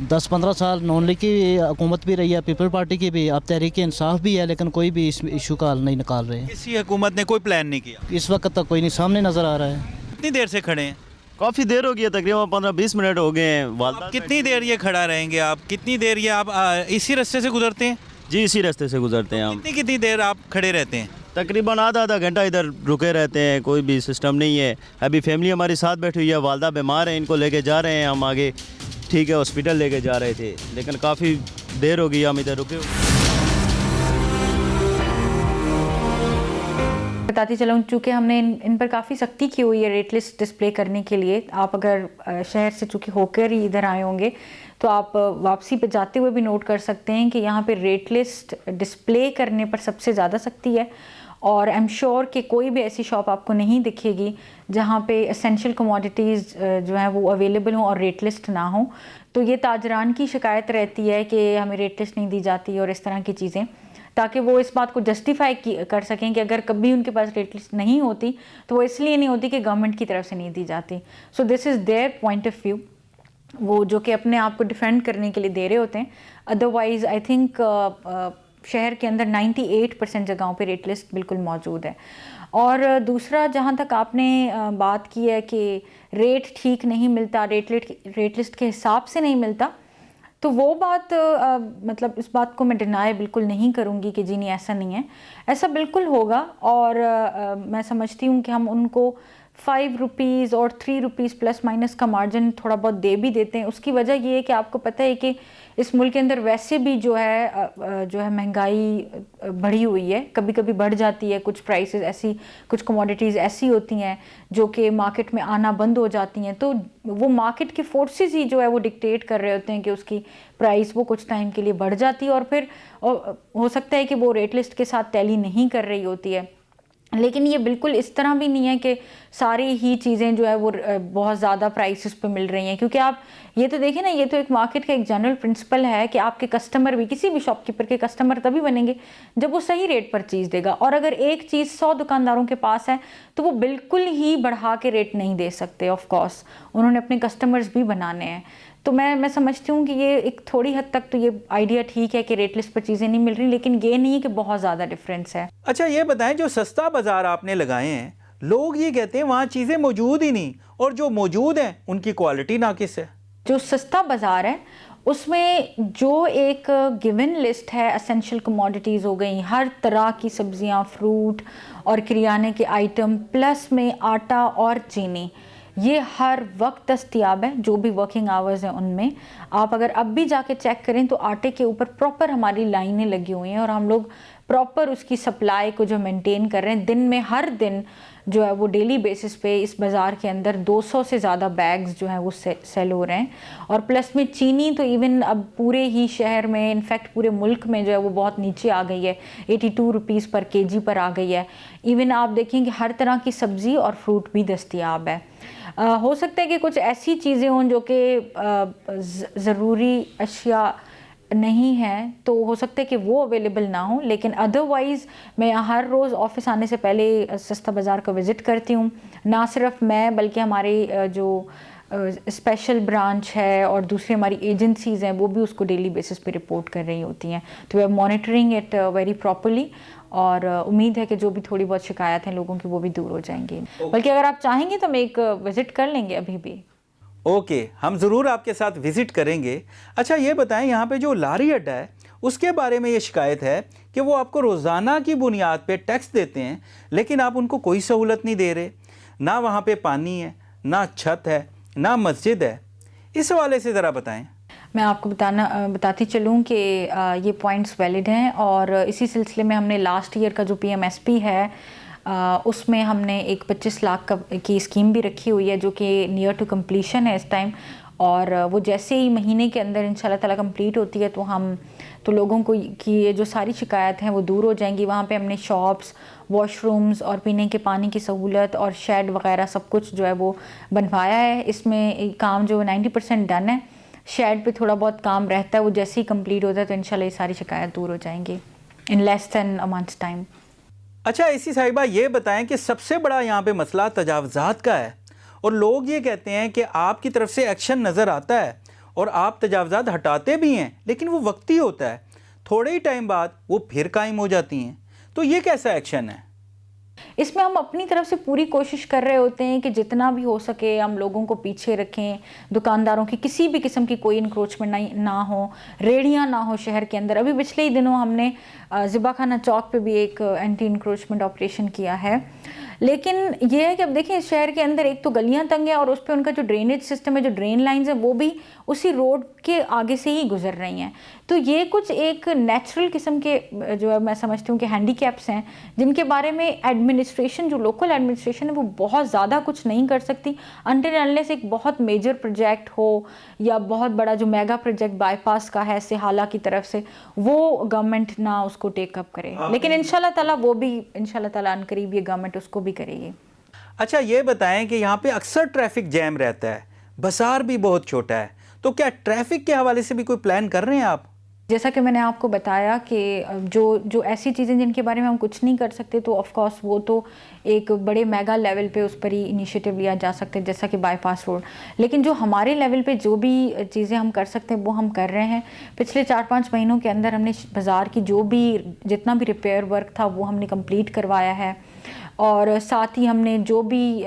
10-15 साल नॉन लीग की हुकूमत भी रही है, पीपल पार्टी की भी, अब तहरीक इंसाफ भी है, लेकिन कोई भी इस इशू का हल नहीं निकाल रहे हैं। किसी हुकूमत ने कोई प्लान नहीं किया इस वक्त तक, कोई नहीं सामने नज़र आ रहा है। कितनी देर से खड़े हैं? काफ़ी देर हो गई है, तकरीबन 15-20 मिनट हो गए हैं। कितनी देर ये खड़ा रहेंगे आप? कितनी देर ये आप इसी रास्ते से गुजरते हैं? जी इसी रास्ते से गुजरते हैं हम। कितनी देर आप खड़े रहते हैं? तकरीबन आधा घंटा इधर रुके रहते हैं, कोई भी सिस्टम नहीं है। अभी फैमिली हमारे साथ बैठी हुई है, वालदा बीमार है, इनको लेके जा रहे हैं हम आगे। ठीक है, हॉस्पिटल लेके जा रहे थे, लेकिन काफ़ी देर हो गई हम इधर रुके। बताती चलूँ, चूँकि हमने इन पर काफ़ी सख्ती की हुई है रेट लिस्ट डिस्प्ले करने के लिए। आप अगर शहर से चूँकि होकर ही इधर आए होंगे तो आप वापसी पे जाते हुए भी नोट कर सकते हैं कि यहाँ पे रेट लिस्ट डिस्प्ले करने पर सबसे ज़्यादा सख्ती है। और आई एम श्योर कि कोई भी ऐसी शॉप आपको नहीं दिखेगी जहाँ पे एसेंशियल कमोडिटीज़ जो हैं वो अवेलेबल हों और रेट लिस्ट ना हो। तो ये ताजरान की शिकायत रहती है कि हमें रेट लिस्ट नहीं दी जाती और इस तरह की चीज़ें, ताकि वो इस बात को जस्टिफाई कर सकें कि अगर कभी उनके पास रेट लिस्ट नहीं होती तो वो इसलिए नहीं होती कि गवर्नमेंट की तरफ से नहीं दी जाती। So this is their point of view, वो जो कि अपने आप को डिफेंड करने के लिए दे रहे होते हैं। अदरवाइज़ आई थिंक शहर के अंदर 98% जगहों पे रेट लिस्ट बिल्कुल मौजूद है। और दूसरा, जहाँ तक आपने बात की है कि रेट ठीक नहीं मिलता, रेट लिस्ट के हिसाब से नहीं मिलता, तो वो बात मतलब इस बात को मैं डिनाई बिल्कुल नहीं करूँगी कि जी नहीं ऐसा नहीं है, ऐसा बिल्कुल होगा। और मैं समझती हूँ कि हम उनको 5 रुपीज़ और 3 रुपीज़ प्लस माइनस का मार्जिन थोड़ा बहुत दे भी देते हैं। उसकी वजह ये है कि आपको पता है कि इस मुल्क के अंदर वैसे भी जो है महंगाई बढ़ी हुई है, कभी कभी बढ़ जाती है। कुछ प्राइसेस ऐसी, कुछ कमोडिटीज़ ऐसी होती हैं जो कि मार्केट में आना बंद हो जाती हैं, तो वो मार्केट के फोर्सेस ही जो है वो डिक्टेट कर रहे होते हैं कि उसकी प्राइस वो कुछ टाइम के लिए बढ़ जाती है और फिर हो सकता है कि वो रेट लिस्ट के साथ टैली नहीं कर रही होती है। लेकिन ये बिल्कुल इस तरह भी नहीं है कि सारी ही चीज़ें जो है वो बहुत ज़्यादा प्राइसेस पे मिल रही हैं, क्योंकि आप ये तो देखें ना, ये तो एक मार्केट का एक जनरल प्रिंसिपल है कि आपके कस्टमर भी, किसी भी शॉपकीपर के कस्टमर तभी बनेंगे जब वो सही रेट पर चीज़ देगा। और अगर एक चीज़ 100 दुकानदारों के पास है तो वो बिल्कुल ही बढ़ा के रेट नहीं दे सकते। ऑफ कोर्स उन्होंने अपने कस्टमर्स भी बनाने हैं। तो मैं समझती हूँ कि ये एक थोड़ी हद तक तो ये आइडिया ठीक है कि रेट लिस्ट पर चीज़ें नहीं मिल रही, लेकिन ये नहीं कि बहुत ज़्यादा डिफरेंस है। अच्छा ये बताएं, जो सस्ता बाज़ार आपने लगाए हैं, लोग ये कहते हैं वहाँ चीज़ें मौजूद ही नहीं, और जो मौजूद हैं उनकी क्वालिटी नाकिस है। जो सस्ता बाज़ार है उसमें जो एक गिवन लिस्ट है, एसेंशियल कमोडिटीज़ हो गई, हर तरह की सब्जियां, फ्रूट और किराने के आइटम, प्लस में आटा और चीनी, ये हर वक्त दस्तयाब है। जो भी वर्किंग आवर्स हैं उनमें आप अगर अब भी जाके चेक करें तो आटे के ऊपर प्रॉपर हमारी लाइनें लगी हुई हैं और हम लोग प्रॉपर उसकी सप्लाई को जो मेंटेन कर रहे हैं। दिन में हर दिन जो है वो डेली बेसिस पे इस बाज़ार के अंदर 200 से ज़्यादा बैग्स जो हैं वो सेल हो रहे हैं। और प्लस में चीनी तो इवन अब पूरे ही शहर में, इनफैक्ट पूरे मुल्क में जो है वो बहुत नीचे आ गई है, 82 रुपीज़ पर केजी पर आ गई है। इवन आप देखेंगे हर तरह की सब्ज़ी और फ्रूट भी दस्तयाब है। हो सकता है कि कुछ ऐसी चीज़ें हों जो कि ज़रूरी अशिया नहीं है, तो हो सकता है कि वो अवेलेबल ना हो, लेकिन अदरवाइज़ मैं हर रोज़ ऑफिस आने से पहले सस्ता बाज़ार का विज़िट करती हूँ। ना सिर्फ मैं बल्कि हमारे जो स्पेशल ब्रांच है और दूसरी हमारी एजेंसीज़ हैं वो भी उसको डेली बेसिस पे रिपोर्ट कर रही होती हैं। तो we are monitoring it very properly और उम्मीद है कि जो भी थोड़ी बहुत शिकायत हैं लोगों की वो भी दूर हो जाएंगी। बल्कि अगर आप चाहेंगे तो हम एक विज़िट कर लेंगे अभी भी। ओके, हम ज़रूर आपके साथ विज़िट करेंगे। अच्छा ये बताएं, यहाँ पे जो लारी अड्डा है उसके बारे में ये शिकायत है कि वो आपको रोज़ाना की बुनियाद पे टैक्स देते हैं, लेकिन आप उनको कोई सहूलत नहीं दे रहे। ना वहाँ पे पानी है, ना छत है, ना मस्जिद है। इस हवाले से ज़रा बताएं। मैं आपको बताती चलूँ कि ये पॉइंट्स वैलिड हैं और इसी सिलसिले में हमने लास्ट ईयर का जो PMSP है उसमें हमने एक 25 लाख की स्कीम भी रखी हुई है जो कि नियर टू कंप्लीशन है इस टाइम, और वो जैसे ही महीने के अंदर इंशाल्लाह ताला कंप्लीट होती है तो लोगों को की ये जो सारी शिकायत हैं वो दूर हो जाएंगी। वहाँ पे हमने शॉप्स, वॉशरूम्स और पीने के पानी की सहूलत और शेड वगैरह सब कुछ जो है वो बनवाया है। इसमें काम जो 90% डन है। शेड पे थोड़ा बहुत काम रहता है, वो जैसे ही कंप्लीट होता है तो इंशाल्लाह ये सारी शिकायत दूर हो जाएंगी in less than a months time. अच्छा ऐसी साहिबा ये बताएं कि सबसे बड़ा यहाँ पे मसला तजावज़ात का है, और लोग ये कहते हैं कि आपकी तरफ से एक्शन नज़र आता है और आप तजावज़ात हटाते भी हैं, लेकिन वो वक्ती होता है, थोड़े ही टाइम बाद वो फिर कायम हो जाती हैं। तो ये कैसा एक्शन है? इसमें हम अपनी तरफ से पूरी कोशिश कर रहे होते हैं कि जितना भी हो सके हम लोगों को पीछे रखें, दुकानदारों की किसी भी किस्म की कोई इंक्रोचमेंट ना हो, रेडियाँ ना हो शहर के अंदर। अभी पिछले ही दिनों हमने ज़िबा खाना चौक पे भी एक एंटी इंक्रोचमेंट ऑपरेशन किया है। लेकिन ये है कि अब देखिए शहर के अंदर एक तो गलियां तंग है और उस पर उनका जो ड्रेनेज सिस्टम है, जो ड्रेन लाइंस है वो भी उसी रोड के आगे से ही गुजर रही हैं। तो ये कुछ एक नेचुरल किस्म के जो है मैं समझती हूँ कि हैंडीकैप्स हैं जिनके बारे में एडमिनिस्ट्रेशन, जो लोकल एडमिनिस्ट्रेशन है वो बहुत ज़्यादा कुछ नहीं कर सकती अनटिल अनलेस एक बहुत मेजर प्रोजेक्ट हो या बहुत बड़ा जो मेगा प्रोजेक्ट बाईपास का है सिहाला की तरफ से, वो गवर्नमेंट ना उसको टेकअप करे। लेकिन इंशाल्लाह ताला वो भी इंशाल्लाह ताला अनकरीब ये गवर्नमेंट उसको भी करेगी। अच्छा ये बताएं कि यहाँ पे अक्सर ट्रैफिक जैम रहता है, बाजार भी बहुत छोटा है, तो क्या ट्रैफिक के हवाले से भी कोई प्लान कर रहे हैं आप? जैसा कि मैंने आपको बताया कि जो ऐसी चीज़ें जिनके बारे में हम कुछ नहीं कर सकते तो ऑफ कोर्स वो तो एक बड़े मेगा लेवल पे उस पर ही इनिशिएटिव लिया जा सकता है, जैसा कि बाईपास रोड। लेकिन जो हमारे लेवल पे जो भी चीज़ें हम कर सकते हैं वो हम कर रहे हैं। पिछले 4-5 महीनों के अंदर हमने बाज़ार की जितना भी रिपेयर वर्क था वो हमने कंप्लीट करवाया है, और साथ ही हमने जो भी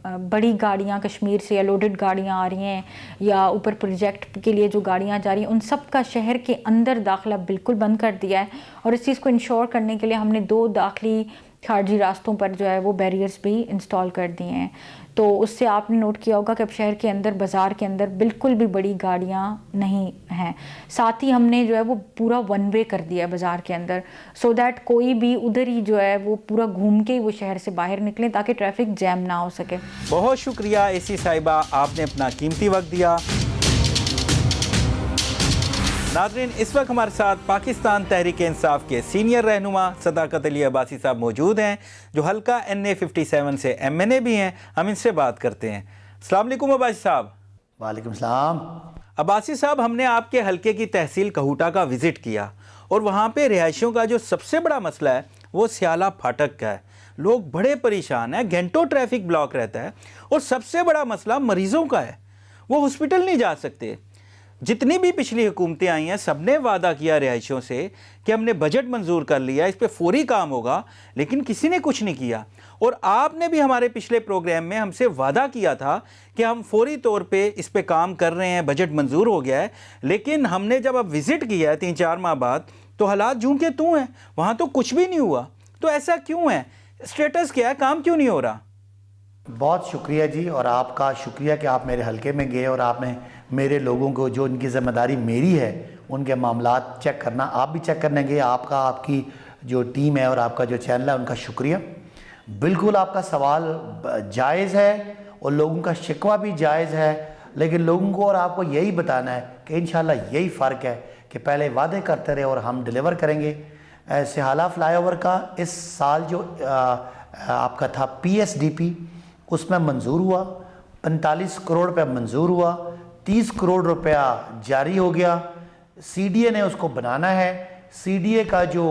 बड़ी गाड़ियाँ कश्मीर से या लोडेड गाड़ियाँ आ रही हैं या ऊपर प्रोजेक्ट के लिए जो गाड़ियाँ जा रही हैं उन सब का शहर के अंदर दाखिला बिल्कुल बंद कर दिया है। और इस चीज़ को इंश्योर करने के लिए हमने 2 दाखिली खारजी रास्तों पर जो है वो बैरियर्स भी इंस्टॉल कर दिए हैं। तो उससे आपने नोट किया होगा कि अब शहर के अंदर, बाज़ार के अंदर बिल्कुल भी बड़ी गाड़ियाँ नहीं हैं। साथ ही हमने जो है वो पूरा 1 वे कर दिया है बाज़ार के अंदर, सो दैट कोई भी उधर ही जो है वो पूरा घूम के ही वो शहर से बाहर निकले ताकि ट्रैफिक जैम ना हो सके। बहुत शुक्रिया एसी साहिबा, आपने अपना कीमती वक्त दिया। नाज़रीन, इस वक्त हमारे साथ पाकिस्तान तहरीक इंसाफ के सीनियर रहनुमा सदाकत अली अब्बासी साहब मौजूद हैं, जो हल्का NA 57 से MNA भी हैं। हम इनसे बात करते हैं। अस्सलाम वालेकुम अब्बासी साहब। वालेकुम सलाम। अब्बासी साहब, हमने आपके हल्के की तहसील कहूटा का विज़िट किया और वहाँ पे रिहायशियों का जो सबसे बड़ा मसला है वो सियाला फाटक का है। लोग बड़े परेशान हैं, घंटों ट्रैफिक ब्लॉक रहता है, और सबसे बड़ा मसला मरीज़ों का है, वो हॉस्पिटल नहीं जा सकते। जितनी भी पिछली हुकूमतें आई हैं सबने वादा किया रिहाइशों से कि हमने बजट मंजूर कर लिया, इस पे फौरी काम होगा, लेकिन किसी ने कुछ नहीं किया। और आपने भी हमारे पिछले प्रोग्राम में हमसे वादा किया था कि हम फौरी तौर पे इस पे काम कर रहे हैं, बजट मंजूर हो गया है, लेकिन हमने जब अब विज़िट किया है 3-4 माह बाद तो हालात जूं के तूं हैं, वहाँ तो कुछ भी नहीं हुआ। तो ऐसा क्यों है? स्टेटस क्या है? काम क्यों नहीं हो रहा? बहुत शुक्रिया जी, और आपका शुक्रिया कि आप मेरे हलके में गए और आपने मेरे लोगों को, जो इनकी ज़िम्मेदारी मेरी है, उनके मामलात चेक करना, आप भी चेक करने गए। आपका, आपकी जो टीम है और आपका जो चैनल है, उनका शुक्रिया। बिल्कुल आपका सवाल जायज़ है और लोगों का शिकवा भी जायज़ है, लेकिन लोगों को और आपको यही बताना है कि इंशाल्लाह यही फ़र्क है कि पहले वादे करते रहे और हम डिलीवर करेंगे। सिहाला फ्लाईओवर का इस साल जो आपका था PSDP, उसमें मंजूर हुआ, 45 करोड़ रुपया मंजूर हुआ, 30 करोड़ रुपया जारी हो गया। CDA ने उसको बनाना है। CDA का जो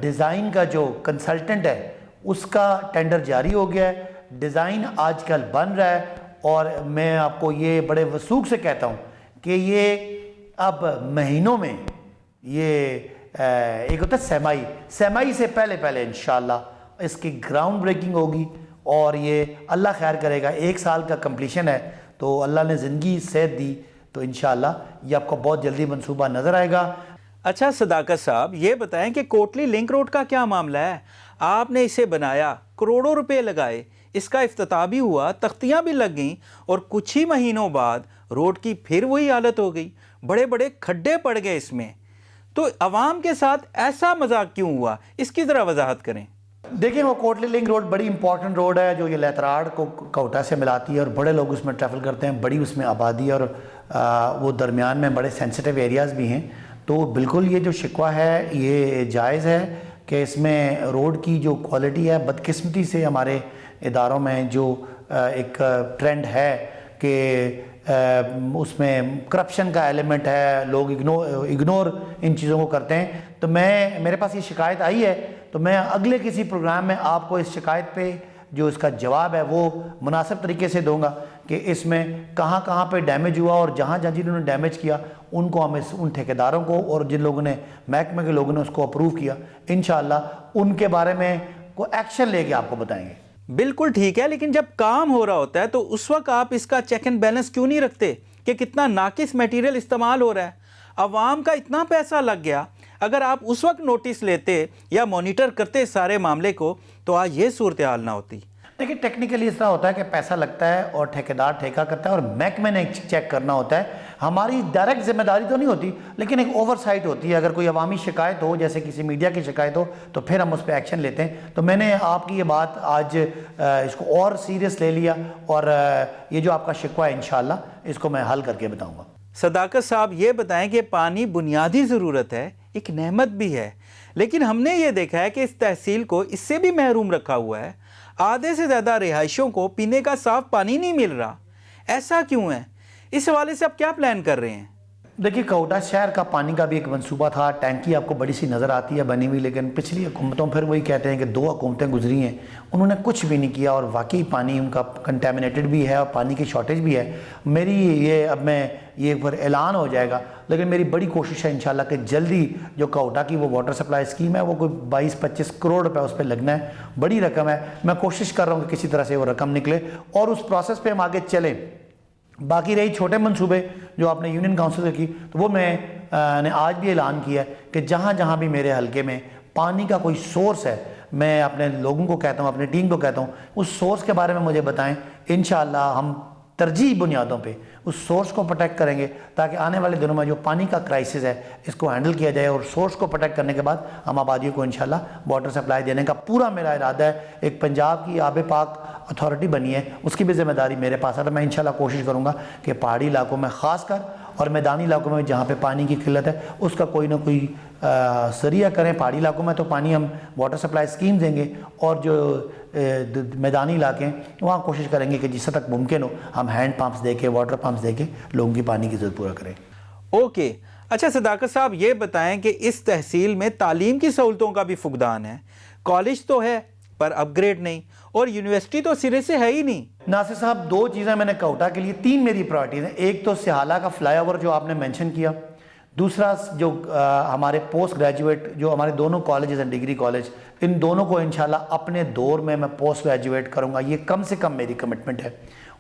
डिज़ाइन का जो कंसल्टेंट है उसका टेंडर जारी हो गया है, डिज़ाइन आजकल बन रहा है। और मैं आपको ये बड़े वसूख से कहता हूँ कि ये अब महीनों में ये एक होता है सेमाई से पहले इंशाल्लाह इसकी ग्राउंड ब्रेकिंग होगी और ये अल्लाह खैर करेगा 1 साल का कंप्लीशन है, तो अल्लाह ने ज़िंदगी सेहत दी तो इंशाल्लाह ये आपको बहुत जल्दी मंसूबा नज़र आएगा। अच्छा सदाकत साहब, ये बताएं कि कोटली लिंक रोड का क्या मामला है? आपने इसे बनाया, करोड़ों रुपए लगाए, इसका इफ्तिताह भी हुआ, तख्तियाँ भी लग गईं और कुछ ही महीनों बाद रोड की फिर वही हालत हो गई, बड़े बड़े खड्डे पड़ गए इसमें। तो अवाम के साथ ऐसा मजाक क्यों हुआ, इसकी ज़रा वजाहत करें। देखिए, वो कोटली लिंक रोड बड़ी इंपॉर्टेंट रोड है जो ये लेतराड़ को कोटा से मिलाती है और बड़े लोग उसमें ट्रैवल करते हैं, बड़ी उसमें आबादी और वो दरमियान में बड़े सेंसिटिव एरियाज़ भी हैं। तो बिल्कुल ये जो शिकवा है ये जायज़ है कि इसमें रोड की जो क्वालिटी है, बदकिस्मती से हमारे इदारों में जो एक ट्रेंड है कि उसमें करप्शन का एलिमेंट है, लोग इग्नोर इन चीज़ों को करते हैं। तो मेरे पास ये शिकायत आई है, तो मैं अगले किसी प्रोग्राम में आपको इस शिकायत पे जो इसका जवाब है वो मुनासिब तरीके से दूंगा कि इसमें कहाँ कहाँ पे डैमेज हुआ और जहाँ जहाँ जिन्होंने डैमेज किया उनको हम उन ठेकेदारों को और जिन लोगों ने महकमे के लोगों ने उसको अप्रूव किया, इंशाअल्लाह उनके बारे में कोई एक्शन लेके आपको बताएंगे। बिल्कुल ठीक है, लेकिन जब काम हो रहा होता है तो उस वक्त आप इसका चेक एंड बैलेंस क्यों नहीं रखते कि कितना नाकिस मटेरियल इस्तेमाल हो रहा है? अवाम का इतना पैसा लग गया, अगर आप उस वक्त नोटिस लेते या मॉनिटर करते सारे मामले को तो आज ये सूरत हाल ना होती। देखिए, टेक्निकली इस तरह होता है कि पैसा लगता है और ठेकेदार ठेका करता है और महकमे ने चेक करना होता है। हमारी डायरेक्ट जिम्मेदारी तो नहीं होती, लेकिन एक ओवरसाइट होती है। अगर कोई अवामी शिकायत हो, जैसे किसी मीडिया की शिकायत हो, तो फिर हम उस पर एक्शन लेते हैं। तो मैंने आपकी ये बात आज इसको और सीरियस ले लिया और ये जो आपका शिकवा है इंशाअल्लाह इसको मैं हल करके बताऊँगा। सदाकत साहब, ये बताएं कि पानी बुनियादी ज़रूरत है, एक नेमत भी है, लेकिन हमने ये देखा है कि इस तहसील को इससे भी महरूम रखा हुआ है। आधे से ज़्यादा रिहायशों को पीने का साफ़ पानी नहीं मिल रहा, ऐसा क्यों है? इस हवाले से आप क्या प्लान कर रहे हैं? देखिए, कोटा शहर का पानी का भी एक मंसूबा था, टैंकी आपको बड़ी सी नज़र आती है बनी हुई, लेकिन पिछली हुकूमतों फिर वही कहते हैं कि 2 हुकूमतें गुजरी हैं, उन्होंने कुछ भी नहीं किया और वाकई पानी उनका कंटेमिनेटेड भी है और पानी की शॉर्टेज भी है। मेरी ये अब मैं ये पर ऐलान हो जाएगा, लेकिन मेरी बड़ी कोशिश है इंशाल्लाह कि जल्दी जो कोटा की वो वाटर सप्लाई स्कीम है वो कोई 22-25 करोड़ रुपए उस पर लगना है, बड़ी रकम है। मैं कोशिश कर रहा हूँ कि किसी तरह से वो रकम निकले और उस प्रोसेस पे हम आगे चलें। बाकी रही छोटे मंसूबे जो आपने यूनियन काउंसिल की, तो वो मैंने आज भी ऐलान किया है कि जहाँ जहाँ भी मेरे हलके में पानी का कोई सोर्स है, मैं अपने लोगों को कहता हूँ, अपनी टीम को कहता हूँ, उस सोर्स के बारे में मुझे बताएं। इंशाअल्लाह हम तरजीह बुनियादों पे उस सोर्स को प्रोटेक्ट करेंगे ताकि आने वाले दिनों में जो पानी का क्राइसिस है इसको हैंडल किया जाए और सोर्स को प्रोटेक्ट करने के बाद हम आबादियों को इंशाल्लाह वाटर सप्लाई देने का पूरा मेरा इरादा है। एक पंजाब की आब पाक अथॉरिटी बनी है, उसकी भी जिम्मेदारी मेरे पास है। तो मैं इंशाल्लाह कोशिश करूँगा कि पहाड़ी इलाकों में ख़ासकर और मैदानी इलाकों में जहाँ पे पानी की किल्लत है उसका कोई ना कोई सरिया करें। पहाड़ी इलाकों में तो पानी हम वाटर सप्लाई स्कीम देंगे और जो मैदानी इलाके हैं वहाँ कोशिश करेंगे कि जिस तक मुमकिन हो हम हैंड पंप्स दे के, वाटर पंप्स दे के लोगों की पानी की ज़रूरत पूरा करें। ओके, अच्छा सदाकत साहब, ये बताएं कि इस तहसील में तालीम की सहूलतों का भी फुकदान है। कॉलेज तो है, पर अपग्रेड नहीं, और यूनिवर्सिटी तो सिरे से है ही नहीं। नासिर साहब, 2 चीज़ें मैंने कोटा के लिए, 3 मेरी प्रायोरिटीज़ हैं। एक तो सिहाला का फ्लाईओवर जो आपने मेंशन किया, दूसरा जो हमारे पोस्ट ग्रेजुएट जो हमारे दोनों कॉलेजेस हैं, डिग्री कॉलेज, इन दोनों को इंशाल्लाह अपने दौर में मैं पोस्ट ग्रेजुएट करूँगा, ये कम से कम मेरी कमिटमेंट है।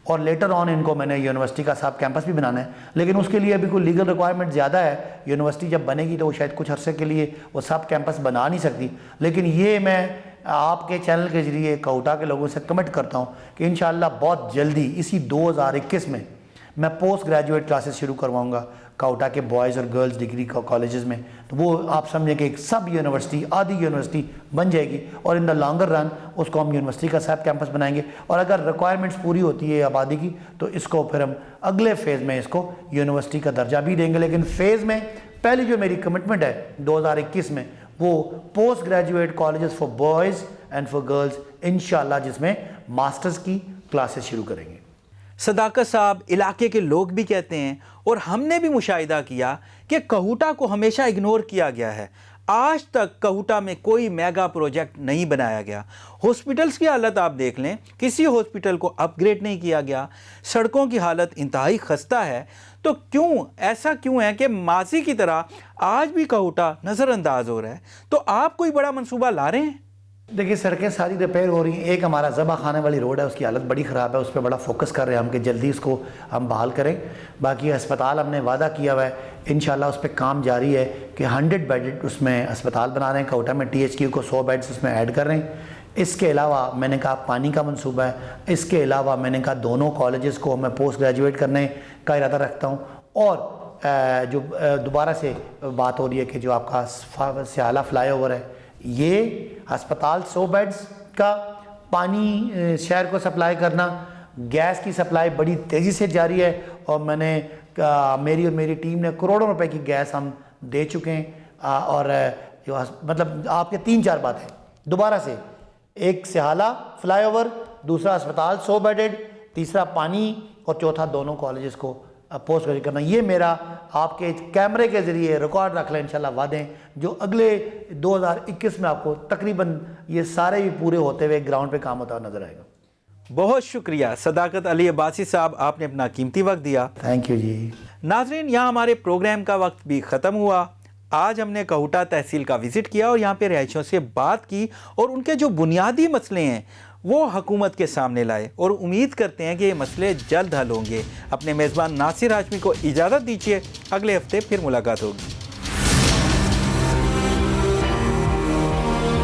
और लेटर ऑन इनको मैंने यूनिवर्सिटी का सब कैंपस भी बनाना है, लेकिन उसके लिए अभी कोई लीगल रिक्वायरमेंट ज़्यादा है। यूनिवर्सिटी जब बनेगी तो वो शायद कुछ अरसे के लिए वो सब कैंपस बना नहीं सकती, लेकिन ये मैं आपके चैनल के ज़रिए कोटा के लोगों से कमिट करता हूँ कि इंशाल्लाह बहुत जल्दी इसी 2021 में मैं पोस्ट ग्रेजुएट क्लासेस शुरू करवाऊँगा कोटा के बॉयज़ और गर्ल्स डिग्री कॉलेजेस में। तो वो आप समझें कि एक सब यूनिवर्सिटी, आधी यूनिवर्सिटी बन जाएगी, और इन द लॉन्गर रन उसको हम यूनिवर्सिटी का सब कैंपस बनाएंगे। और अगर रिक्वायरमेंट्स पूरी होती है आबादी की तो इसको फिर हम अगले फेज़ में इसको यूनिवर्सिटी का दर्जा भी देंगे। लेकिन फ़ेज़ में पहली जो मेरी कमिटमेंट है 2021 में, वो post graduate colleges for boys and for girls इंशाल्लाह, जिसमें मास्टर्स की क्लासेस शुरू करेंगे। सदाकत साहब, इलाके के लोग भी कहते हैं और हमने भी मुशाहिदा किया कि कोटा को हमेशा इग्नोर किया गया है। आज तक कोटा में कोई मेगा प्रोजेक्ट नहीं बनाया गया। हॉस्पिटल्स की हालत आप देख लें, किसी हॉस्पिटल को अपग्रेड नहीं किया गया। सड़कों की हालत इंतहाई खस्ता है। तो ऐसा क्यों है कि माजी की तरह आज भी कोटा नज़रअंदाज हो रहा है? तो आप कोई बड़ा मंसूबा ला रहे हैं? देखिए, सड़कें सारी रिपेयर हो रही हैं। एक हमारा ज़बा खाने वाली रोड है, उसकी हालत बड़ी ख़राब है, उस पर बड़ा फोकस कर रहे हैं हम कि जल्दी इसको हम बहाल करें। बाकी अस्पताल हमने वादा किया हुआ है, इंशाल्लाह उस पर काम जारी है कि 100 बेड उसमें अस्पताल बना रहे हैं। कोटा में THQ को 100 बेड्स उसमें ऐड कर रहे हैं। इसके अलावा मैंने कहा पानी का मंसूबा है। इसके अलावा मैंने कहा दोनों कॉलेजेस को मैं पोस्ट ग्रेजुएट करने का इरादा रखता हूँ। और जो दोबारा से बात हो रही है कि जो आपका सियाला फ्लाईओवर है, ये अस्पताल 100 बेड्स का, पानी शहर को सप्लाई करना, गैस की सप्लाई बड़ी तेज़ी से जारी है। और मैंने मेरी और मेरी टीम ने करोड़ों रुपए की गैस हम दे चुके हैं। और जो मतलब आपके 3-4 बातें दोबारा से, एक सिहाला फ्लाईओवर, दूसरा अस्पताल 100 बेडेड, तीसरा पानी, और चौथा दोनों कॉलेजेस को पोस्ट ग्रेजुएट करना। ये मेरा आपके कैमरे के ज़रिए रिकॉर्ड रख लें इंशाल्लाह वादे, जो अगले 2021 में आपको तकरीबन ये सारे भी पूरे होते हुए ग्राउंड पे काम होता हुआ नजर आएगा। बहुत शुक्रिया सदाकत अली अब्बासी साहब, आपने अपना कीमती वक्त दिया। थैंक यू जी। नाजरीन, यहाँ हमारे प्रोग्राम का वक्त भी ख़त्म हुआ। आज हमने कोटा तहसील का विज़िट किया और यहाँ पे रहायशियों से बात की और उनके जो बुनियादी मसले हैं वो हुकूमत के सामने लाए, और उम्मीद करते हैं कि ये मसले जल्द हल होंगे। अपने मेज़बान नासिर हाशमी को इजाज़त दीजिए, अगले हफ्ते फिर मुलाकात होगी।